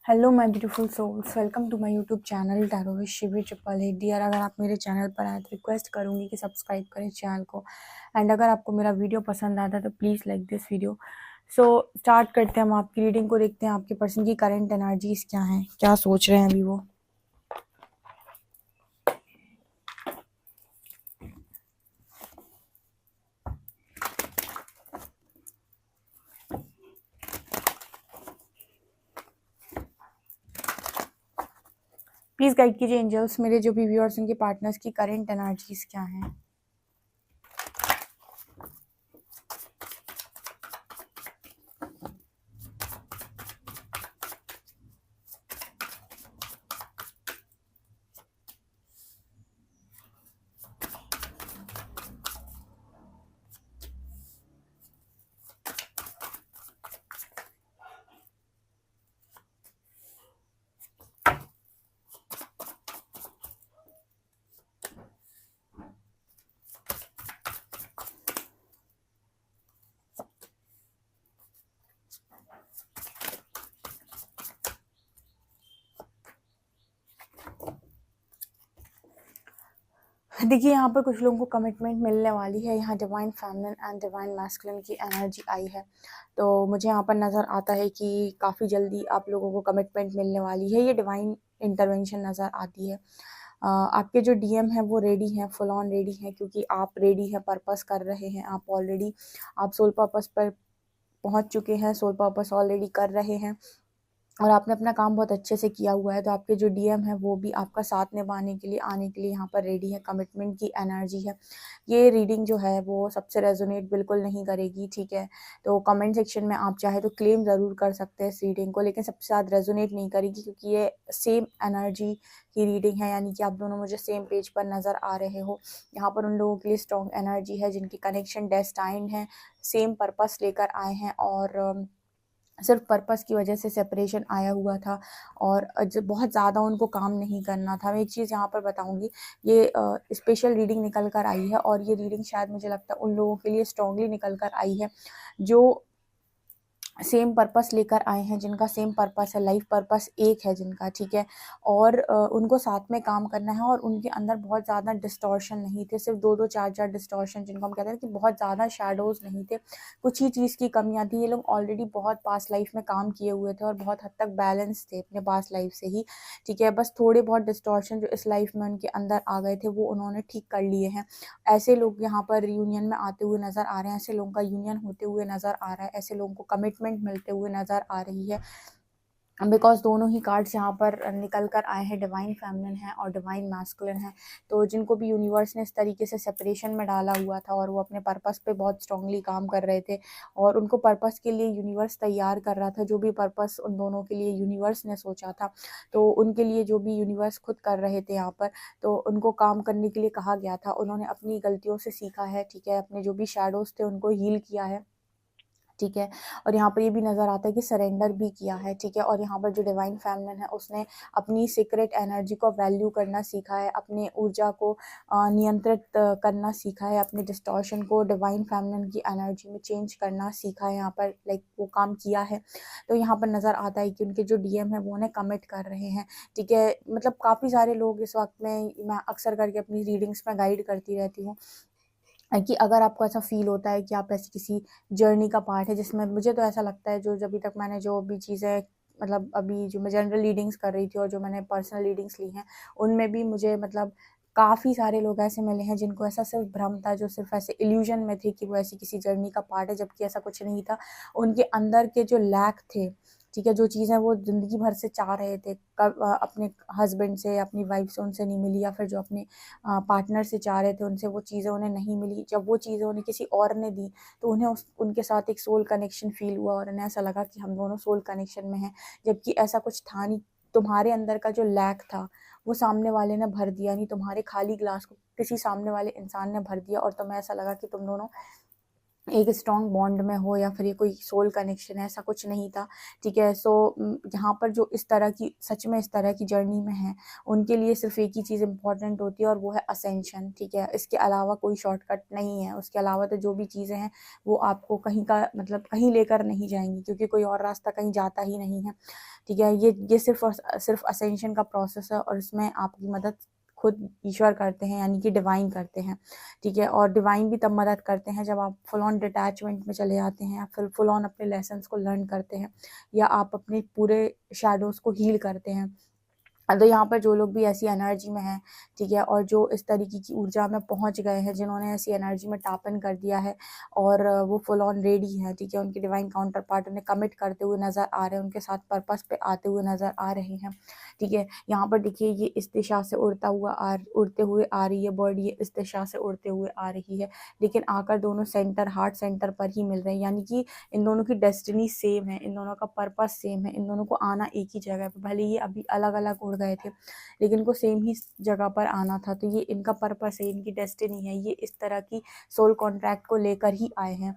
Hello my beautiful souls, welcome to my YouTube channel tarot with Shivi triple eight. Dear, अगर आप मेरे channel पर आए तो रिक्वेस्ट करूंगी कि सब्सक्राइब करें चैनल को। एंड अगर आपको मेरा वीडियो पसंद आता है तो please like this video. So start करते हैं, हम आपकी रीडिंग को देखते हैं। आपके पर्सन की करंट एनर्जीज क्या हैं, क्या सोच रहे हैं अभी वो। प्लीज़ गाइड कीजिए एंजल्स, मेरे जो भी व्यूअर्स उनके पार्टनर्स की करंट एनर्जीज क्या हैं। देखिए, यहाँ पर कुछ लोगों को कमिटमेंट मिलने वाली है। यहाँ divine feminine and divine masculine की एनर्जी आई है, तो मुझे यहाँ पर नज़र आता है कि काफ़ी जल्दी आप लोगों को कमिटमेंट मिलने वाली है। ये डिवाइन इंटरवेंशन नज़र आती है। आपके जो डीएम है वो रेडी हैं, फुल ऑन रेडी हैं, क्योंकि आप रेडी हैं, पर्पस कर रहे हैं। आप ऑलरेडी आप सोल पर्पस पर पहुँच चुके हैं, सोल पर्पस ऑलरेडी कर रहे हैं और आपने अपना काम बहुत अच्छे से किया हुआ है। तो आपके जो डीएम है वो भी आपका साथ निभाने के लिए, आने के लिए यहाँ पर रेडी है। कमिटमेंट की एनर्जी है। ये रीडिंग जो है वो सबसे रेजोनेट बिल्कुल नहीं करेगी, ठीक है। तो कमेंट सेक्शन में आप चाहे तो क्लेम ज़रूर कर सकते हैं इस रीडिंग को, लेकिन सबसे ज़्यादा रेजोनेट नहीं करेगी, क्योंकि ये सेम एनर्जी की रीडिंग है। यानी कि आप दोनों मुझे सेम पेज पर नज़र आ रहे हो। यहाँ पर उन लोगों के लिए स्ट्रॉन्ग एनर्जी है जिनकी कनेक्शन डेस्टाइन्ड है, सेम पर्पस लेकर आए हैं और सिर्फ पर्पस की वजह से सेपरेशन आया हुआ था और बहुत ज़्यादा उनको काम नहीं करना था। मैं एक चीज़ यहाँ पर बताऊँगी, ये स्पेशल रीडिंग निकल कर आई है और ये रीडिंग शायद मुझे लगता है उन लोगों के लिए स्ट्रांगली निकल कर आई है जो सेम पर्पस लेकर आए हैं, जिनका सेम पर्पस है, लाइफ पर्पस एक है जिनका, ठीक है। और उनको साथ में काम करना है और उनके अंदर बहुत ज़्यादा डिस्टॉर्शन नहीं थे, सिर्फ दो दो चार चार डिस्टॉर्शन, जिनको हम कहते हैं कि बहुत ज़्यादा शैडोज़ नहीं थे, कुछ ही चीज़ की कमियाँ थी। ये लोग ऑलरेडी बहुत पास्ट लाइफ में काम किए हुए थे और बहुत हद तक बैलेंस थे अपने पास्ट लाइफ से ही, ठीक है। बस थोड़े बहुत डिस्टॉर्शन जो इस लाइफ में उनके अंदर आ गए थे वो उन्होंने ठीक कर लिए हैं। ऐसे लोग यहाँ पर रियूनियन में आते हुए नज़र आ रहे हैं, ऐसे लोगों का यूनियन होते हुए नज़र आ रहा है, ऐसे लोगों को कमिटमेंट मिलते हुए नज़र आ रही है। बिकॉज दोनों ही कार्ड्स यहाँ पर निकल कर आए हैं, डिवाइन फेमिनिन है और डिवाइन मैस्कुलिन है। तो जिनको भी यूनिवर्स ने इस तरीके से सेपरेशन में डाला हुआ था और वो अपने पर्पस पे बहुत स्ट्रांगली काम कर रहे थे और उनको पर्पस के लिए यूनिवर्स तैयार कर रहा था, जो भी पर्पस उन दोनों के लिए यूनिवर्स ने सोचा था, तो उनके लिए जो भी यूनिवर्स खुद कर रहे थे यहाँ पर, तो उनको काम करने के लिए कहा गया था। उन्होंने अपनी गलतियों से सीखा है, ठीक है, अपने जो भी शैडोज थे उनको हील किया है, ठीक है। और यहाँ पर ये भी नज़र आता है कि सरेंडर भी किया है, ठीक है। और यहाँ पर जो डिवाइन फेमिनिन है उसने अपनी सीक्रेट एनर्जी को वैल्यू करना सीखा है, अपने ऊर्जा को नियंत्रित करना सीखा है, अपने डिस्टॉर्शन को डिवाइन फेमिनिन की एनर्जी में चेंज करना सीखा है। यहाँ पर लाइक वो काम किया है। तो यहाँ पर नज़र आता है कि उनके जो डीएम है वो उन्हें कमिट कर रहे हैं, ठीक है। मतलब काफ़ी सारे लोग इस वक्त में, मैं अक्सर करके अपनी रीडिंग्स में गाइड करती रहती हूँ कि अगर आपको ऐसा फील होता है कि आप ऐसी किसी जर्नी का पार्ट है, जिसमें मुझे तो ऐसा लगता है, जो अभी तक मैंने जो भी चीज़ें, मतलब अभी जो मैं जनरल रीडिंग्स कर रही थी और जो मैंने पर्सनल रीडिंग्स ली हैं, उनमें भी मुझे मतलब काफ़ी सारे लोग ऐसे मिले हैं जिनको ऐसा सिर्फ भ्रम था, जो सिर्फ ऐसे इल्यूजन में थे कि वो ऐसी किसी जर्नी का पार्ट है, जबकि ऐसा कुछ नहीं था। उनके अंदर के जो लैक थे, ठीक है, जो चीज़ें वो ज़िंदगी भर से चाह रहे थे, कब अपने हस्बैंड से, अपनी वाइफ से उनसे नहीं मिली, या फिर जो अपने पार्टनर से चाह रहे थे उनसे वो चीज़ें उन्हें नहीं मिली, जब वो चीज़ें उन्हें किसी और ने दी तो उन्हें उनके साथ एक सोल कनेक्शन फील हुआ और उन्हें ऐसा लगा कि हम दोनों सोल कनेक्शन में हैं, जबकि ऐसा कुछ था नहीं। तुम्हारे अंदर का जो लैक था वो सामने वाले ने भर दिया, नहीं तुम्हारे खाली ग्लास को किसी सामने वाले इंसान ने भर दिया और तुम्हें ऐसा लगा कि तुम दोनों एक स्ट्रॉन्ग बॉन्ड में हो या फिर ये कोई सोल कनेक्शन है, ऐसा कुछ नहीं था, ठीक है। सो यहाँ पर जो इस तरह की, सच में इस तरह की जर्नी में है, उनके लिए सिर्फ एक ही चीज़ इंपॉर्टेंट होती है और वो है असेंशन, ठीक है। इसके अलावा कोई शॉर्टकट नहीं है, उसके अलावा तो जो भी चीज़ें हैं वो आपको कहीं का मतलब कहीं लेकर नहीं जाएंगी, क्योंकि कोई और रास्ता कहीं जाता ही नहीं है। ठीक है। ये सिर्फ असेंशन का प्रोसेस है और इसमें आपकी मदद खुद ईश्वर करते हैं, यानी कि डिवाइन करते हैं, ठीक है। और डिवाइन भी तब मदद करते हैं जब आप फुल ऑन डिटैचमेंट में चले जाते हैं, या फिर फुल ऑन अपने लेसन्स को लर्न करते हैं, या आप अपने पूरे शैडोज़ को हील करते हैं। तो यहाँ पर जो लोग भी ऐसी एनर्जी में हैं, ठीक है, और जो इस तरीके की ऊर्जा में पहुँच गए हैं, जिन्होंने ऐसी एनर्जी में टैप इन कर दिया है और वो फुल ऑन रेडी हैं, ठीक है, उनके डिवाइन काउंटर पार्ट उन्हें कमिट करते हुए नज़र आ रहे हैं, उनके साथ पर्पस पे आते हुए नज़र आ रहे हैं, ठीक है। यहाँ पर देखिए ये इस दिशा से उड़ते हुए आ रही है बर्ड, ये इस दिशा से उड़ते हुए आ रही है, लेकिन आकर दोनों सेंटर, हार्ट सेंटर पर ही मिल रहे हैं, यानी कि इन दोनों की डेस्टिनी सेम है, इन दोनों का पर्पस सेम है, इन दोनों को आना एक ही जगह पे, भले ये अभी अलग अलग उड़ गए थे लेकिन इनको सेम ही जगह पर आना था। तो ये इनका पर्पस है, इनकी डेस्टिनी है, ये इस तरह की सोल कॉन्ट्रैक्ट को लेकर ही आए हैं,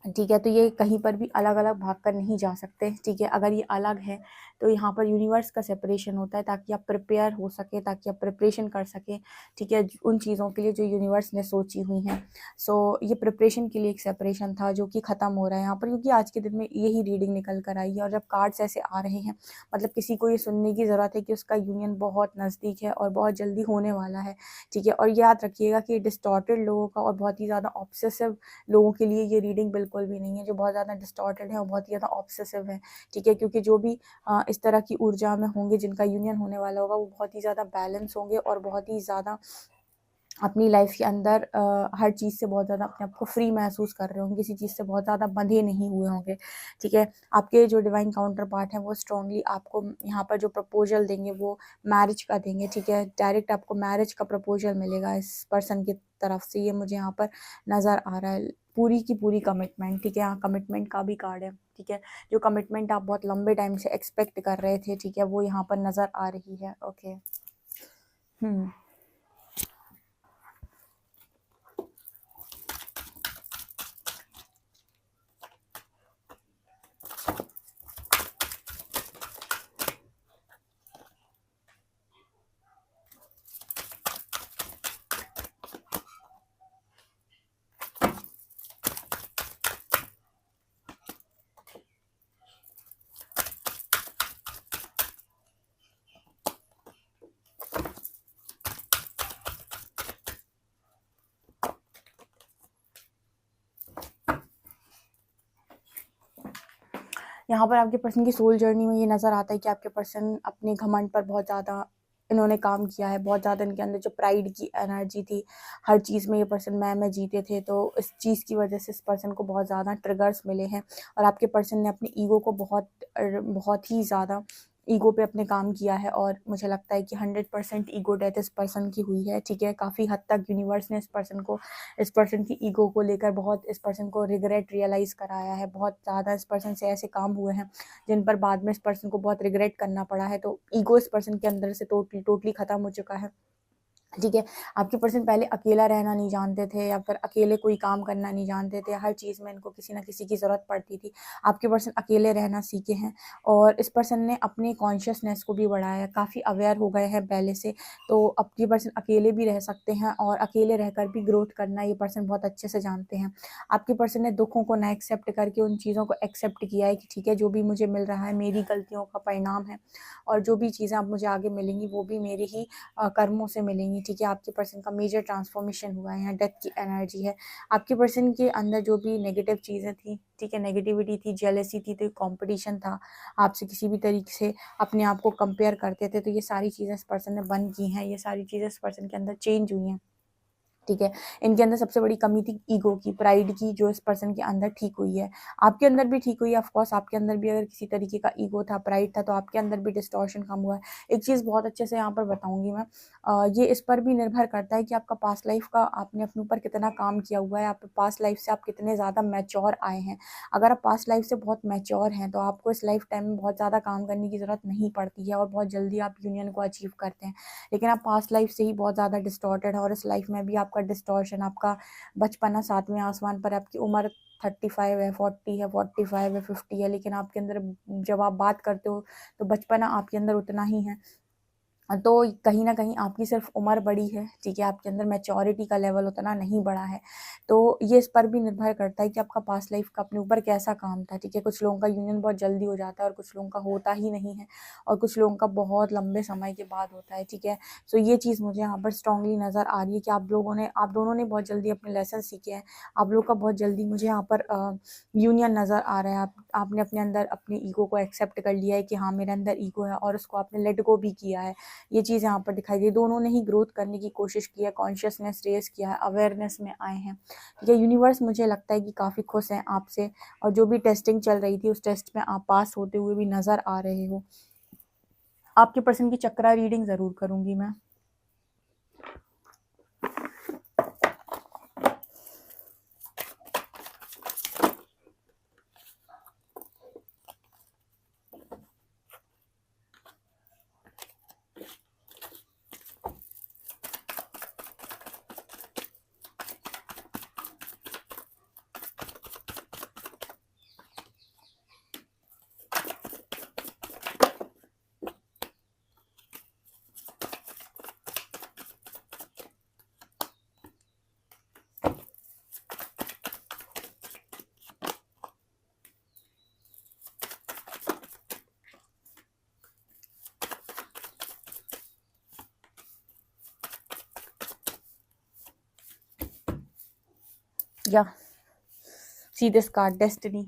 ठीक है। तो ये कहीं पर भी अलग अलग भाग कर नहीं जा सकते, ठीक है। अगर ये अलग है तो यहाँ पर यूनिवर्स का सेपरेशन होता है, ताकि आप प्रिपेयर हो सके, ताकि आप प्रिपरेशन कर सकें, ठीक है, उन चीज़ों के लिए जो यूनिवर्स ने सोची हुई हैं। सो ये प्रिपरेशन के लिए एक सेपरेशन था जो कि ख़त्म हो रहा है यहाँ पर, क्योंकि आज के दिन में यही रीडिंग निकल कर आई है। और जब कार्ड्स ऐसे आ रहे हैं, मतलब किसी को ये सुनने की ज़रूरत है कि उसका यूनियन बहुत नज़दीक है और बहुत जल्दी होने वाला है, ठीक है। और याद रखिएगा कि डिस्टॉर्टेड लोगों का और बहुत ही ज़्यादा ऑब्सेसिव लोगों के लिए ये रीडिंग बिल्कुल भी नहीं है, जो बहुत ज़्यादा डिस्टॉर्टेड है और बहुत ही ज़्यादा ऑब्सेसिव है, ठीक है। क्योंकि जो भी इस तरह की ऊर्जा में होंगे, जिनका यूनियन होने वाला होगा, वो बहुत ही ज़्यादा बैलेंस होंगे और बहुत ही ज़्यादा अपनी लाइफ के अंदर हर चीज़ से बहुत ज़्यादा अपने आप को फ्री महसूस कर रहे होंगे, किसी चीज़ से बहुत ज़्यादा बंधे नहीं हुए होंगे, ठीक है। आपके जो डिवाइन काउंटर पार्ट हैं वो स्ट्रांगली आपको यहाँ पर जो प्रपोजल देंगे वो मैरिज का देंगे, ठीक है। डायरेक्ट आपको मैरिज का प्रपोजल मिलेगा इस पर्सन की तरफ से, ये मुझे यहाँ पर नज़र आ रहा है। पूरी की पूरी कमिटमेंट, ठीक है, यहाँ कमिटमेंट का भी कार्ड है, ठीक है। जो कमिटमेंट आप बहुत लंबे टाइम से एक्सपेक्ट कर रहे थे, ठीक है, वो यहाँ पर नज़र आ रही है। ओके। यहाँ पर आपके पर्सन की सोल जर्नी में ये नज़र आता है कि आपके पर्सन अपने घमंड पर बहुत ज़्यादा इन्होंने काम किया है, बहुत ज़्यादा इनके अंदर जो प्राइड की एनर्जी थी, हर चीज़ में ये पर्सन मैं जीते थे, तो इस चीज़ की वजह से इस पर्सन को बहुत ज़्यादा ट्रिगर्स मिले हैं और आपके पर्सन ने अपने ईगो को बहुत ही ज़्यादा ईगो पे अपने काम किया है। और मुझे लगता है कि 100% ईगो डेथ इस पर्सन की हुई है, ठीक है। काफ़ी हद तक यूनिवर्स ने इस पर्सन की ईगो को लेकर बहुत इस पर्सन को रिग्रेट रियलाइज़ कराया है। बहुत ज़्यादा इस पर्सन से ऐसे काम हुए हैं जिन पर बाद में इस पर्सन को बहुत रिग्रेट करना पड़ा है। तो ईगो इस पर्सन के अंदर से टोटली ख़त्म हो चुका है, ठीक है। आपके पर्सन पहले अकेला रहना नहीं जानते थे, या फिर अकेले कोई काम करना नहीं जानते थे, हर चीज़ में इनको किसी न किसी की ज़रूरत पड़ती थी। आपके पर्सन अकेले रहना सीखे हैं और इस पर्सन ने अपनी कॉन्शियसनेस को भी बढ़ाया, काफ़ी अवेयर हो गए हैं पहले से। तो अब ये पर्सन अकेले भी रह सकते हैं और अकेले रहकर भी ग्रोथ करना ये पर्सन बहुत अच्छे से जानते हैं। आपके पर्सन ने दुखों को ना एक्सेप्ट करके उन चीज़ों को एक्सेप्ट किया है कि ठीक है, जो भी मुझे मिल रहा है मेरी गलतियों का परिणाम है, और जो भी चीज़ें अब मुझे आगे मिलेंगी वो भी मेरे ही कर्मों से मिलेंगी, ठीक है। आपके पर्सन का मेजर ट्रांसफॉर्मेशन हुआ है, यहाँ डेथ की एनर्जी है। आपके पर्सन के अंदर जो भी नेगेटिव चीज़ें थी, ठीक है, नेगेटिविटी थी, जेलसी थी, तो कंपटीशन था, आपसे किसी भी तरीके से अपने आप को कंपेयर करते थे, तो ये सारी चीज़ें इस पर्सन ने बंद की हैं, ये सारी चीज़ें इस पर्सन के अंदर चेंज हुई हैं, ठीक है। इनके अंदर सबसे बड़ी कमी थी ईगो की, प्राइड की, जो इस पर्सन के अंदर ठीक हुई है। आपके अंदर भी ठीक हुई है, ऑफ कोर्स आपके अंदर भी अगर किसी तरीके का ईगो था, प्राइड था, तो आपके अंदर भी डिस्टॉर्शन कम हुआ है। एक चीज़ बहुत अच्छे से यहाँ पर बताऊंगी मैं, ये इस पर भी निर्भर करता है कि आपका पास्ट लाइफ का आपने अपने ऊपर कितना काम किया हुआ है, आप पास्ट लाइफ से आप कितने ज़्यादा मैच्योर आए हैं। अगर आप पास्ट लाइफ से बहुत मैच्योर हैं तो आपको इस लाइफ टाइम में बहुत ज़्यादा काम करने की ज़रूरत नहीं पड़ती है और बहुत जल्दी आप यूनियन को अचीव करते हैं। लेकिन आप पास्ट लाइफ से ही बहुत ज़्यादा डिस्टॉर्टेड है और इस लाइफ में भी आपका डिस्टॉर्शन, आपका बचपना सातवें आसमान पर, आपकी उम्र 35 है, 40 है, 45 है, 50 है, लेकिन आपके अंदर जब आप बात करते हो तो बचपना आपके अंदर उतना ही है। तो कहीं न कहीं आपकी सिर्फ़ उम्र बड़ी है, ठीक है? आपके अंदर मैच्योरिटी का लेवल उतना नहीं बढ़ा है। तो ये इस पर भी निर्भर करता है कि आपका पास्ट लाइफ़ का अपने ऊपर कैसा काम था, ठीक है? कुछ लोगों का यूनियन बहुत जल्दी हो जाता है और कुछ लोगों का होता ही नहीं है और कुछ लोगों का बहुत लंबे समय के बाद होता है, ठीक है? सो ये चीज़ मुझे यहाँ पर स्ट्रॉन्गली नज़र आ रही है कि आप दोनों ने बहुत जल्दी अपने लेसन सीखे हैं। आप लोग का बहुत जल्दी मुझे यहाँ पर यूनियन नज़र आ रहा है। आपने अपने अंदर अपनी ईगो को एक्सेप्ट कर लिया है कि हाँ, मेरे अंदर ईगो है और उसको आपने लेट गो भी किया है। ये चीज़ यहाँ पर दिखाई दी। दोनों ने ही ग्रोथ करने की कोशिश की है, कॉन्शियसनेस रेज़ किया है, अवेयरनेस में आए हैं। ये यूनिवर्स मुझे लगता है कि काफ़ी खुश हैं आपसे और जो भी टेस्टिंग चल रही थी, उस टेस्ट में आप पास होते हुए भी नज़र आ रहे हो। आपके पर्सन की चक्रा रीडिंग ज़रूर करूँगी मैं। या see this card destiny.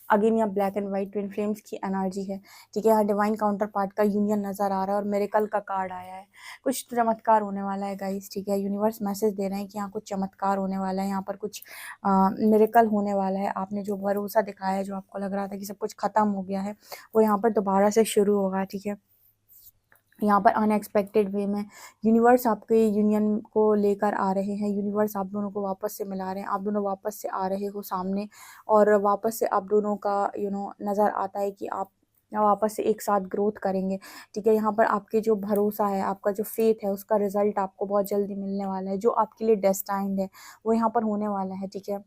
Again यहाँ black and white twin flames की एनर्जी है, ठीक है? यहाँ डिवाइन काउंटर पार्ट का यूनियन नज़र आ रहा है और मिरेकल का कार्ड आया है। कुछ चमत्कार होने वाला है गाइस, ठीक है? यूनिवर्स मैसेज दे रहे हैं कि यहाँ कुछ चमत्कार होने वाला है, यहाँ पर कुछ मिरेकल होने वाला है। आपने जो भरोसा दिखाया है, जो आपको लग रहा था कि सब कुछ ख़त्म हो गया है, वो यहाँ पर दोबारा से शुरू होगा, ठीक है? यहाँ पर अनएक्सपेक्टेड वे में यूनिवर्स आपके यूनियन को लेकर आ रहे हैं। यूनिवर्स आप दोनों को वापस से मिला रहे हैं। आप दोनों वापस से आ रहे हो सामने और वापस से आप दोनों का नज़र आता है कि आप वापस से एक साथ ग्रोथ करेंगे, ठीक है? यहाँ पर आपके जो भरोसा है, आपका जो फेथ है, उसका रिजल्ट आपको बहुत जल्दी मिलने वाला है। जो आपके लिए डेस्टाइन्ड है, वो यहाँ पर होने वाला है, ठीक है?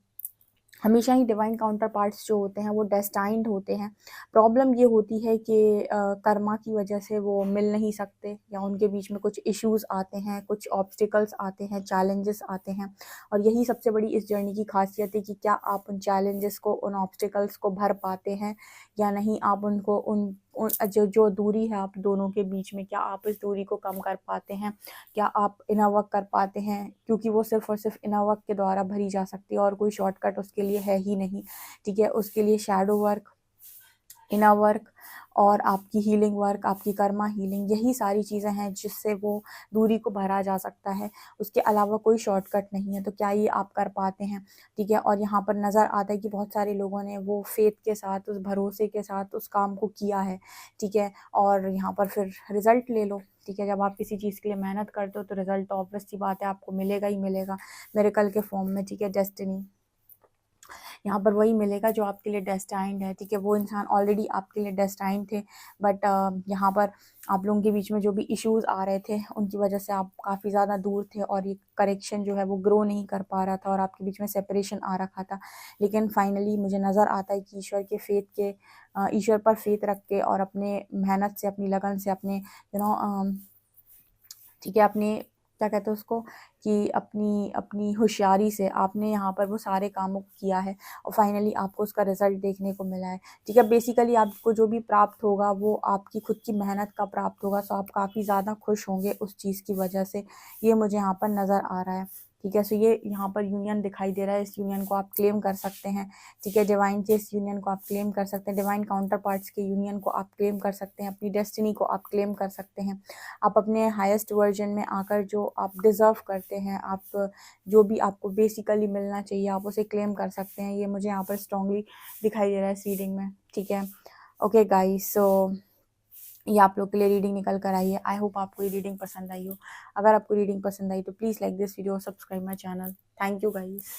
हमेशा ही डिवाइन काउंटर पार्ट्स जो होते हैं वो डेस्टाइन्ड होते हैं। प्रॉब्लम ये होती है कि कर्मा की वजह से वो मिल नहीं सकते या उनके बीच में कुछ इश्यूज़ आते हैं, कुछ ऑब्स्टिकल्स आते हैं, चैलेंजेस आते हैं और यही सबसे बड़ी इस जर्नी की ख़ासियत है कि क्या आप उन चैलेंजेस को, उन ऑब्स्टिकल्स को भर पाते हैं या नहीं। आप उनको उन जो दूरी है आप दोनों के बीच में, क्या आप इस दूरी को कम कर पाते हैं? क्या आप इनर वर्क कर पाते हैं? क्योंकि वो सिर्फ़ और सिर्फ़ इनर वर्क के द्वारा भरी जा सकती है और कोई शॉर्टकट उसके लिए है ही नहीं, ठीक है? उसके लिए शैडो वर्क, इनर वर्क और आपकी हीलिंग वर्क, आपकी कर्मा हीलिंग, यही सारी चीज़ें हैं जिससे वो दूरी को भरा जा सकता है। उसके अलावा कोई शॉर्टकट नहीं है। तो क्या ये आप कर पाते हैं, ठीक है? और यहाँ पर नज़र आता है कि बहुत सारे लोगों ने वो फेथ के साथ, उस भरोसे के साथ उस काम को किया है, ठीक है? और यहाँ पर फिर रिज़ल्ट ले लो, ठीक है? जब आप किसी चीज़ के लिए मेहनत करते हो तो रिज़ल्ट तो ऑब्वियस सी बात है आपको मिलेगा ही मिलेगा, मिरेकल के फॉर्म में, ठीक है? डेस्टिनी यहाँ पर वही मिलेगा जो आपके लिए डेस्टाइन्ड है, ठीक है? वो इंसान ऑलरेडी आपके लिए डेस्टाइन्ड थे, बट यहाँ पर आप लोगों के बीच में जो भी इश्यूज़ आ रहे थे, उनकी वजह से आप काफ़ी ज़्यादा दूर थे और ये करेक्शन जो है वो ग्रो नहीं कर पा रहा था और आपके बीच में सेपरेशन आ रखा था। लेकिन फाइनली मुझे नज़र आता है कि ईश्वर पर फेथ रख के और अपने मेहनत से, अपनी लगन से, अपने ठीक है, अपने क्या कहते हैं उसको कि अपनी अपनी होशियारी से आपने यहाँ पर वो सारे कामों को किया है और फाइनली आपको उसका रिज़ल्ट देखने को मिला है, ठीक है? बेसिकली आपको जो भी प्राप्त होगा वो आपकी खुद की मेहनत का प्राप्त होगा, सो आप काफ़ी ज़्यादा खुश होंगे उस चीज़ की वजह से। ये मुझे यहाँ पर नज़र आ रहा है, ठीक है? सो ये यहाँ पर यूनियन दिखाई दे रहा है, इस यूनियन को आप क्लेम कर सकते हैं, ठीक है? डिवाइन के इस यूनियन को आप क्लेम कर सकते हैं, डिवाइन काउंटर पार्ट्स के यूनियन को आप क्लेम कर सकते हैं, अपनी डेस्टिनी को आप क्लेम कर सकते हैं। आप अपने हाईएस्ट वर्जन में आकर जो आप डिज़र्व करते हैं, आप जो भी आपको बेसिकली मिलना चाहिए, आप उसे क्लेम कर सकते हैं। ये मुझे यहाँ पर स्ट्रॉन्गली दिखाई दे रहा है इस रीडिंग में, ठीक है? ओके गाइस, सो ये आप लोग के लिए रीडिंग निकल कर आई है। आई होप आपको ये रीडिंग पसंद आई हो। अगर आपको रीडिंग पसंद आई तो please like this video, subscribe my channel. Thank you guys.